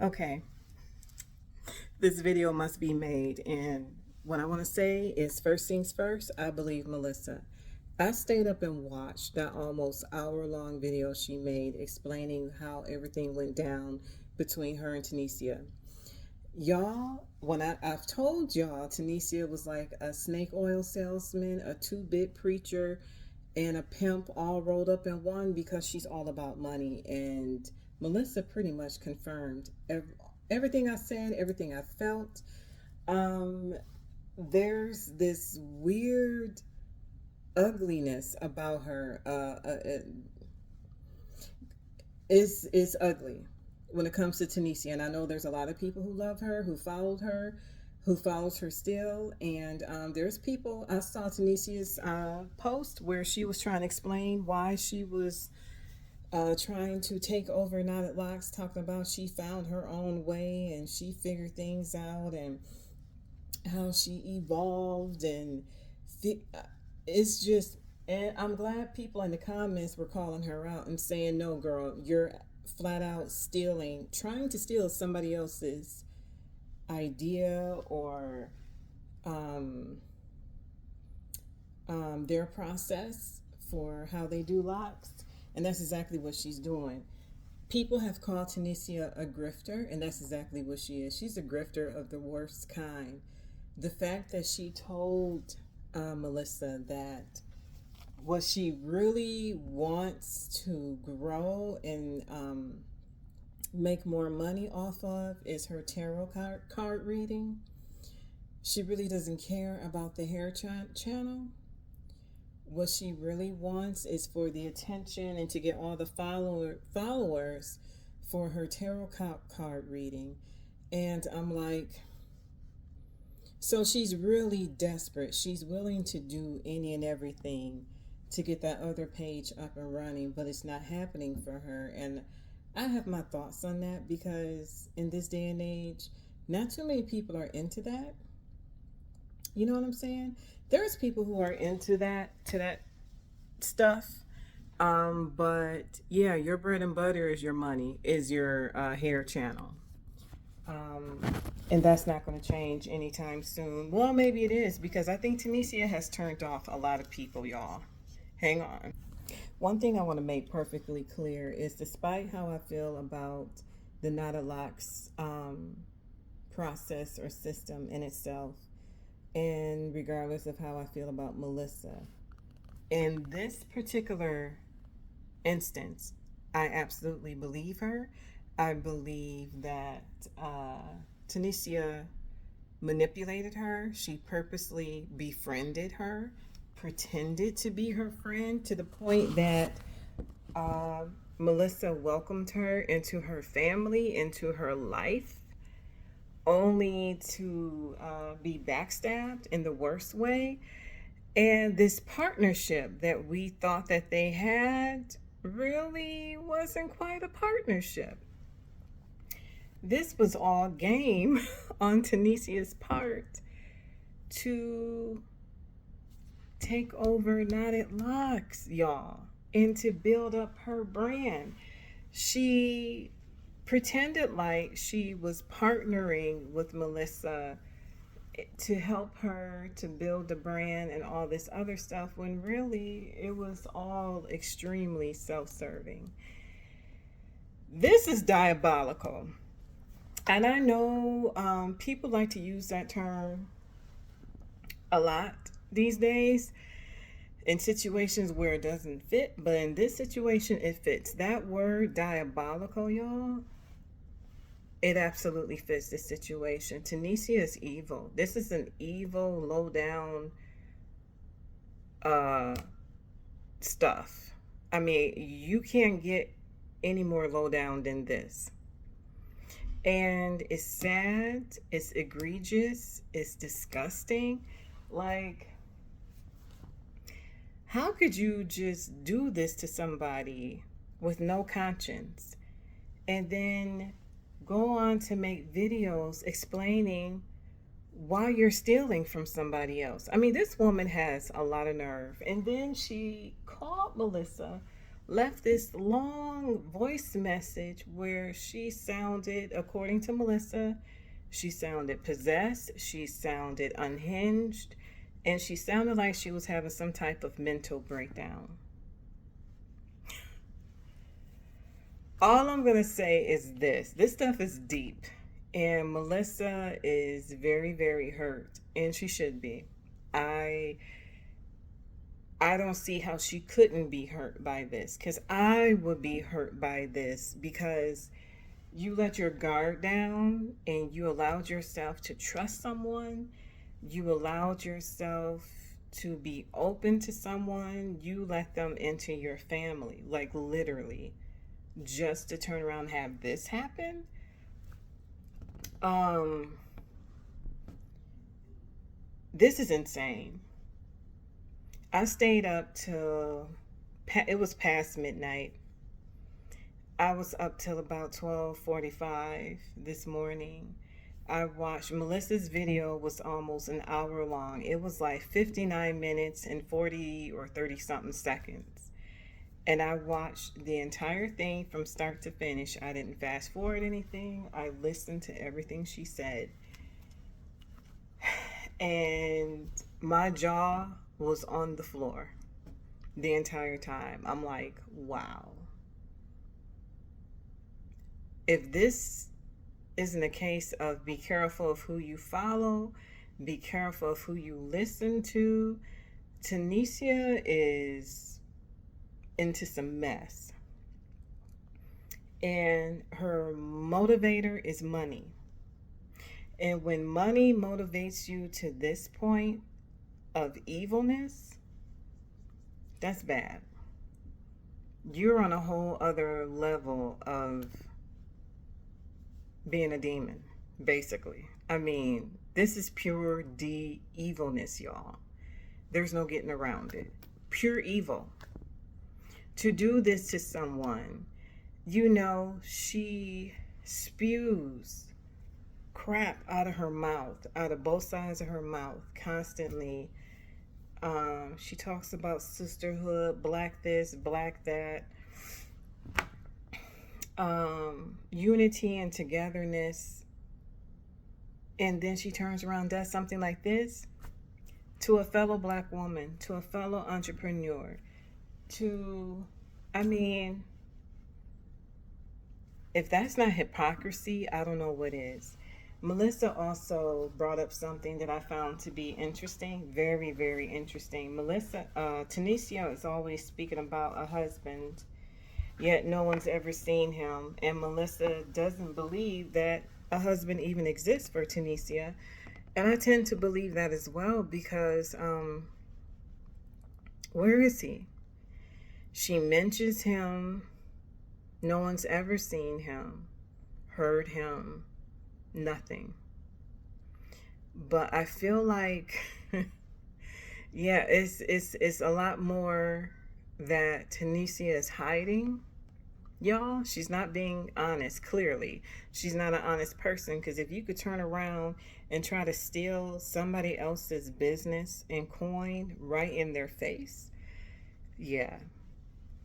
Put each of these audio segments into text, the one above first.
Okay, this video must be made, and what I want to say is first things first, I believe Melissa. I stayed up and watched that almost hour-long video she made explaining how everything went down between her and Tanisha. Y'all, I've told y'all, Tanisha was like a snake oil salesman, a two-bit preacher, and a pimp all rolled up in one because she's all about money. And Melissa pretty much confirmed everything I said, everything I felt. Um, there's this weird ugliness about her. It's ugly when it comes to Tunisia, and I know there's a lot of people who love her, who followed her, who follows her still. And there's people, I saw Tunisia's post where she was trying to explain why she was trying to take over Knotted Locks, talking about she found her own way and she figured things out and how she evolved. And it's just, and I'm glad people in the comments were calling her out and saying, no, girl, you're flat out stealing, trying to steal somebody else's idea or um, their process for how they do locks. And that's exactly what she's doing. People have called Tanisha a grifter, and that's exactly what she is. She's a grifter of the worst kind. The fact that she told Melissa that what she really wants to grow and make more money off of is her tarot card reading. She really doesn't care about the hair channel. What she really wants is for the attention and to get all the followers for her tarot card reading. And I'm like, so she's really desperate. She's willing to do any and everything to get that other page up and running, but it's not happening for her. And I have my thoughts on that because in this day and age, not too many people are into that. You know what I'm saying? There's people who are into that stuff. But yeah, your bread and butter is your money, is your hair channel. Um, and that's not going to change anytime soon. Well, maybe it is because I think Tunisia has turned off a lot of people, y'all. Hang on. One thing I want to make perfectly clear is despite how I feel about the Nada Locks process or system in itself, and regardless of how I feel about Melissa, in this particular instance, I absolutely believe her. I believe that Tanisha manipulated her. She purposely befriended her, pretended to be her friend to the point that uh, Melissa welcomed her into her family, into her life, only to be backstabbed in the worst way. And this partnership that we thought that they had really wasn't quite a partnership. This was all game on Tanisia's part to take over Knotted Locks, y'all, and to build up her brand. She pretended like she was partnering with Melissa to help her to build the brand and all this other stuff when really it was all extremely self-serving. This is diabolical. And I know people like to use that term a lot these days in situations where it doesn't fit, but in this situation, it fits. That word diabolical, y'all, it absolutely fits this situation. Tunisia is evil. This is an evil, low down uh, stuff. I mean, you can't get any more low down than this. And it's sad, it's egregious, it's disgusting. Like, how could you just do this to somebody with no conscience and then go on to make videos explaining why you're stealing from somebody else? I mean, this woman has a lot of nerve. And then she called Melissa left this long voice message where she sounded, according to Melissa, she sounded possessed, she sounded unhinged, and she sounded like she was having some type of mental breakdown. All I'm going to say is this stuff is deep, and Melissa is very, very hurt, and she should be. I don't see how she couldn't be hurt by this, because I would be hurt by this, because you let your guard down and you allowed yourself to trust someone. You allowed yourself to be open to someone. You let them into your family, like literally, just to turn around and have this happen. This is insane. I stayed up till it was past midnight. I was up till about 12:45 this morning. I watched Melissa's video was almost an hour long. It was like 59 minutes and 40 or 30 something seconds. And I watched the entire thing from start to finish. I didn't fast forward anything. I listened to everything she said. And my jaw was on the floor the entire time. I'm like, wow. If this isn't a case of be careful of who you follow, be careful of who you listen to, Tunisia is into some mess. And her motivator is money. And when money motivates you to this point of evilness, that's bad. You're on a whole other level of being a demon, basically. I mean, this is pure evilness, y'all. There's no getting around it. Pure evil. To do this to someone, she spews crap out of her mouth, out of both sides of her mouth, constantly. She talks about sisterhood, black this, black that, unity and togetherness. And then she turns around and does something like this to a fellow black woman, to a fellow entrepreneur, if that's not hypocrisy, I don't know what is. Melissa also brought up something that I found to be interesting, very, very interesting. Tunisia is always speaking about a husband, yet no one's ever seen him. And Melissa doesn't believe that a husband even exists for Tunisia. And I tend to believe that as well, because where is he? She mentions him. No one's ever seen him, heard him, nothing. But I feel like, yeah, it's a lot more that Tunisia is hiding. Y'all, she's not being honest, clearly. She's not an honest person, because if you could turn around and try to steal somebody else's business and coin right in their face, yeah,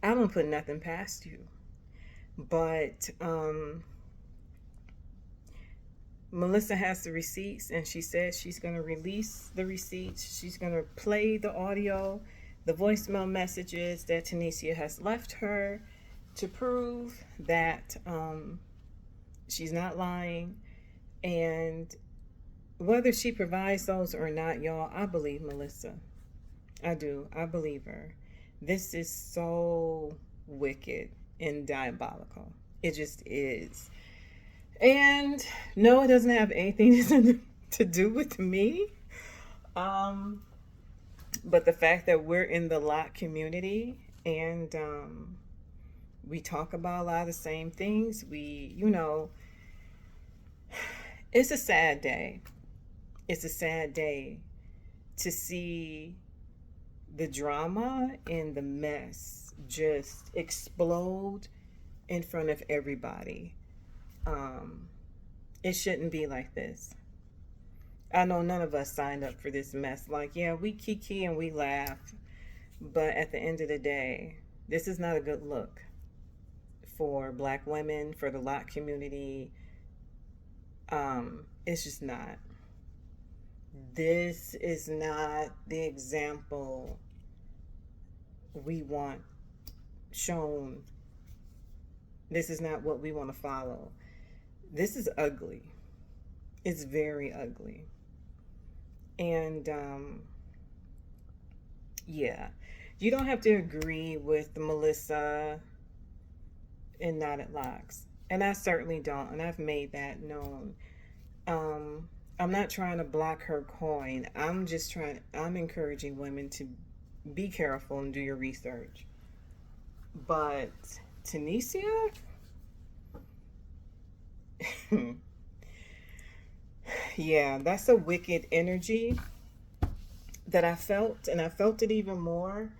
I don't put nothing past you. But Melissa has the receipts, and she says she's going to release the receipts. She's going to play the audio, the voicemail messages that Tunisia has left her, to prove that she's not lying. And whether she provides those or not, y'all, I believe Melissa. I do. I believe her. This is so wicked and diabolical. It just is. And no, it doesn't have anything to do with me. But the fact that we're in the lot community, and we talk about a lot of the same things. It's a sad day. It's a sad day to see the drama and the mess just explode in front of everybody. It shouldn't be like this. I know none of us signed up for this mess. Like, yeah, we kiki and we laugh, but at the end of the day, This is not a good look for black women, for the lock community. It's just not. This is not the example we want shown. This is not what we want to follow. This is ugly. It's very ugly. And yeah, you don't have to agree with Melissa and Knotted Locks. And I certainly don't. And I've made that known. I'm not trying to block her coin. I'm encouraging women to be careful and do your research. But Tunisia, yeah, that's a wicked energy that I felt, and I felt it even more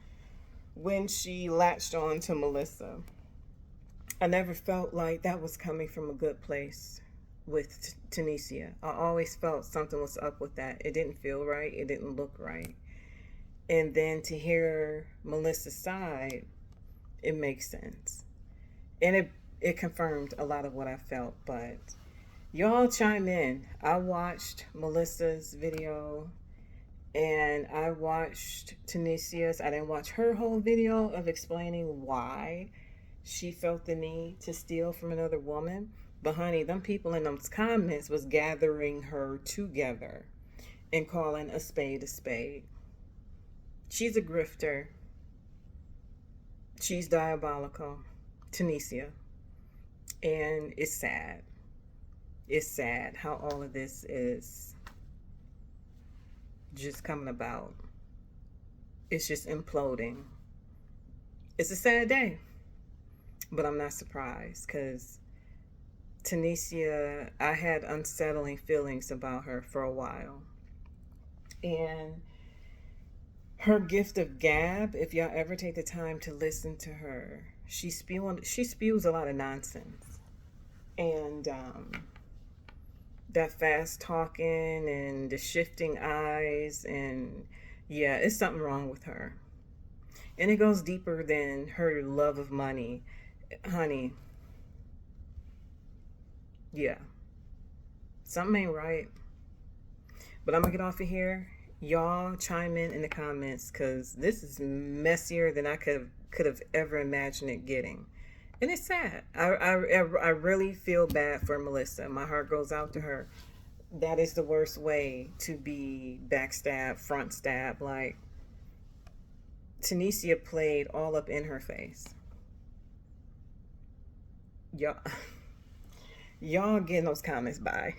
when she latched on to Melissa. I never felt like that was coming from a good place with Tunisia. I always felt something was up with that. It didn't feel right. It didn't look right. And then to hear Melissa's side, it makes sense. And it confirmed a lot of what I felt. But y'all chime in. I watched Melissa's video and I watched Tunisia's. I didn't watch her whole video of explaining why she felt the need to steal from another woman. But honey, them people in those comments was gathering her together and calling a spade a spade. She's a grifter. She's diabolical. Tunisia. And it's sad. It's sad how all of this is just coming about. It's just imploding. It's a sad day. But I'm not surprised because Tunisia, I had unsettling feelings about her for a while. And her gift of gab, if y'all ever take the time to listen to her, she spews a lot of nonsense. And that fast talking and the shifting eyes, and yeah, it's something wrong with her. And it goes deeper than her love of money. Honey, yeah, something ain't right. But I'm gonna get off of here. Y'all chime in the comments because this is messier than I could have ever imagined it getting. And it's sad. I really feel bad for Melissa. My heart goes out to her. That is the worst way to be backstabbed, front stab. Like, Tunisia played all up in her face. Y'all, y'all get in those comments. Bye.